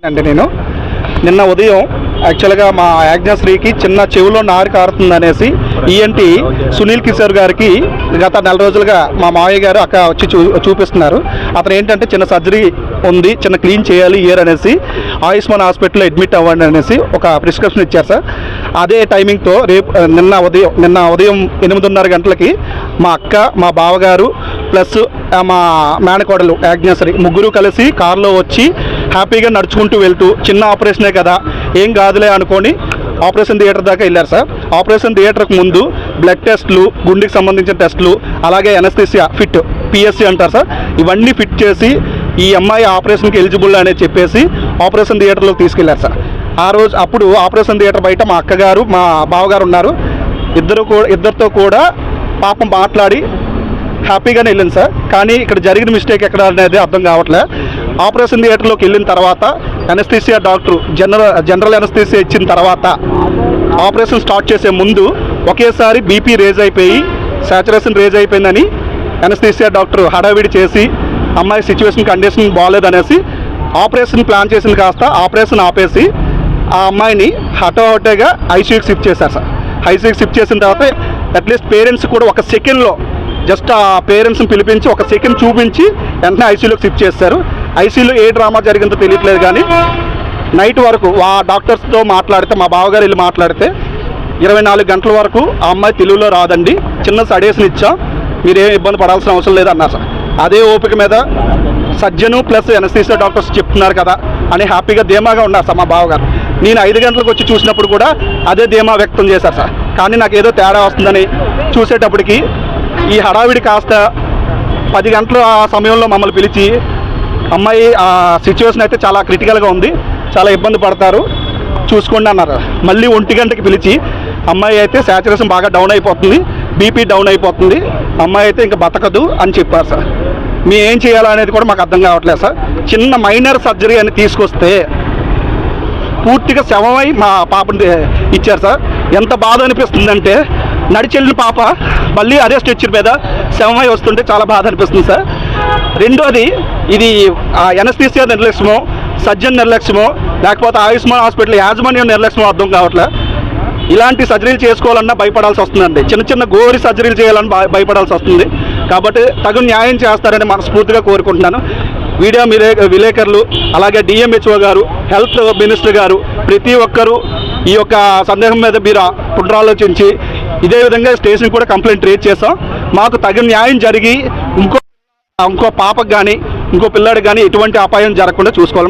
అంటే నిన్న ఉదయం యాక్చువల్గా మా యాజ్ఞశ్రీకి చిన్న చెవిలో నారు కారుతుంది అనేసి ఈఎన్టీ సునీల్ కిషోర్ గారికి గత నెల రోజులుగా మా మావయ్య గారు అక్క వచ్చి చూపిస్తున్నారు. అతను ఏంటంటే చిన్న సర్జరీ ఉంది, చిన్న క్లీన్ చేయాలి ఇయర్ అనేసి ఆయుష్మాన్ హాస్పిటల్లో అడ్మిట్ అవ్వండి అనేసి ఒక ప్రిస్క్రిప్షన్ ఇచ్చారు సార్. అదే టైమింగ్తో నిన్న ఉదయం 8:30 గంటలకి మా అక్క, మా బావగారు ప్లస్ మా మేనకోడలు యాజ్ఞశ్రీ ముగ్గురు కలిసి కారులో వచ్చి హ్యాపీగా నడుచుకుంటూ వెళ్తూ చిన్న ఆపరేషనే కదా ఏం కాదులే అనుకొని ఆపరేషన్ థియేటర్ దాకా వెళ్ళారు సార్. ఆపరేషన్ థియేటర్కి ముందు బ్లడ్ టెస్టులు, గుండెకి సంబంధించిన టెస్టులు, అలాగే ఎనస్థీసియా ఫిట్ పిఎస్సి అంటారు సార్, ఇవన్నీ ఫిట్ చేసి ఈ అమ్మాయి ఆపరేషన్కి ఎలిజిబుల్ అనేది చెప్పేసి ఆపరేషన్ థియేటర్లోకి తీసుకెళ్లారు సార్. అప్పుడు ఆపరేషన్ థియేటర్ బయట మా అక్కగారు, మా బావగారు ఉన్నారు. ఇద్దరితో కూడా పాపం మాట్లాడి హ్యాపీగానే వెళ్ళింది సార్. కానీ ఇక్కడ జరిగిన మిస్టేక్ ఎక్కడ అనేది అర్థం కావట్లే. ఆపరేషన్ థియేటర్లోకి వెళ్ళిన తర్వాత ఎనస్థీసియా డాక్టర్ జనరల్ ఎనస్థీసియా ఇచ్చిన తర్వాత ఆపరేషన్ స్టార్ట్ చేసే ముందు ఒకేసారి బీపీ రేజ్ అయిపోయి సాచురేషన్ రేజ్ అయిపోయిందని ఎనస్థీసియా డాక్టర్ హడావిడి చేసి అమ్మాయి సిచ్యువేషన్ కండిషన్ బాగాలేదనేసి ఆపరేషన్ ప్లాన్ చేసింది కాస్త ఆపరేషన్ ఆపేసి ఆ అమ్మాయిని హఠాహఠిగా ఐసీయూకి షిఫ్ట్ చేశారు సార్. ఐసీయూకి షిఫ్ట్ చేసిన తర్వాత అట్లీస్ట్ పేరెంట్స్ కూడా ఒక సెకండ్లో జస్ట్ ఆ పేరెంట్స్ని పిలిపించి ఒక సెకండ్ చూపించి వెంటనే ఐసీయూలోకి షిఫ్ట్ చేస్తారు. ఐసీయూలో ఏ డ్రామా జరిగిందో తెలియట్లేదు, కానీ నైట్ వరకు ఆ డాక్టర్స్తో మాట్లాడితే, మా బావగారు వెళ్ళి మాట్లాడితే 24 గంటల వరకు ఆ అమ్మాయి తెలుగులో రాదండి, చిన్న సడేషన్ ఇచ్చాం, మీరేం ఇబ్బంది పడాల్సిన అవసరం లేదన్నారు సార్. అదే ఓపిక మీద సర్జను ప్లస్ ఎనస్థీసియా డాక్టర్స్ చెప్తున్నారు కదా అని హ్యాపీగా ధీమాగా ఉన్నారు సార్ మా బావగారు. నేను 5 గంటలకు వచ్చి చూసినప్పుడు కూడా అదే ధీమా వ్యక్తం చేశారు సార్. కానీ నాకు ఏదో తేడా వస్తుందని చూసేటప్పటికి ఈ హడావిడి కాస్త 10 గంటల ఆ సమయంలో మమ్మల్ని పిలిచి అమ్మాయి ఆ సిచ్యువేషన్ అయితే చాలా క్రిటికల్గా ఉంది, చాలా ఇబ్బంది పడతారు, చూసుకోండి అన్నారు. మళ్ళీ 1 గంటకి పిలిచి అమ్మాయి అయితే సాచురేషన్ బాగా డౌన్ అయిపోతుంది, బీపీ డౌన్ అయిపోతుంది, అమ్మాయి అయితే ఇంకా బతకదు అని చెప్పారు సార్. మేము ఏం చేయాలనేది కూడా మాకు అర్థం కావట్లేదు సార్. చిన్న మైనర్ సర్జరీ అని తీసుకొస్తే పూర్తిగా శవమై మా పాపని ఇచ్చారు సార్. ఎంత బాధ అనిపిస్తుందంటే నడిచెళ్ళిన పాప మళ్ళీ అదే స్ట్రెచర్ మీద శవమై వస్తుంటే చాలా బాధ అనిపిస్తుంది సార్. రెండోది, ఇది ఎనస్థీసియా నిర్లక్ష్యమో, సర్జన్ నిర్లక్ష్యమో, లేకపోతే ఆయుష్మాన్ హాస్పిటల్ యాజమాన్యం నిర్లక్ష్యమో అర్థం కావట్లే. ఇలాంటి సర్జరీలు చేసుకోవాలన్నా భయపడాల్సి వస్తుందండి. చిన్న గోరి సర్జరీలు చేయాలని భయపడాల్సి వస్తుంది. కాబట్టి తగు న్యాయం చేస్తారని మనస్ఫూర్తిగా కోరుకుంటున్నాను. మీడియా విలేకరులు, అలాగే డిఎంహెచ్ఓ గారు, హెల్త్ మినిస్టర్ గారు, ప్రతి ఒక్కరూ ఈ యొక్క సందేహం మీద మీరు పునరాలోచించి ఇదే విధంగా స్టేషన్ కూడా కంప్లైంట్ రేజ్ చేస్తాం. మాకు తగిన న్యాయం జరిగి ఇంకో పాపకు కానీ ఇంకో పిల్లాడికి కానీ ఎటువంటి అపాయం జరగకుండా చూసుకోవాలి.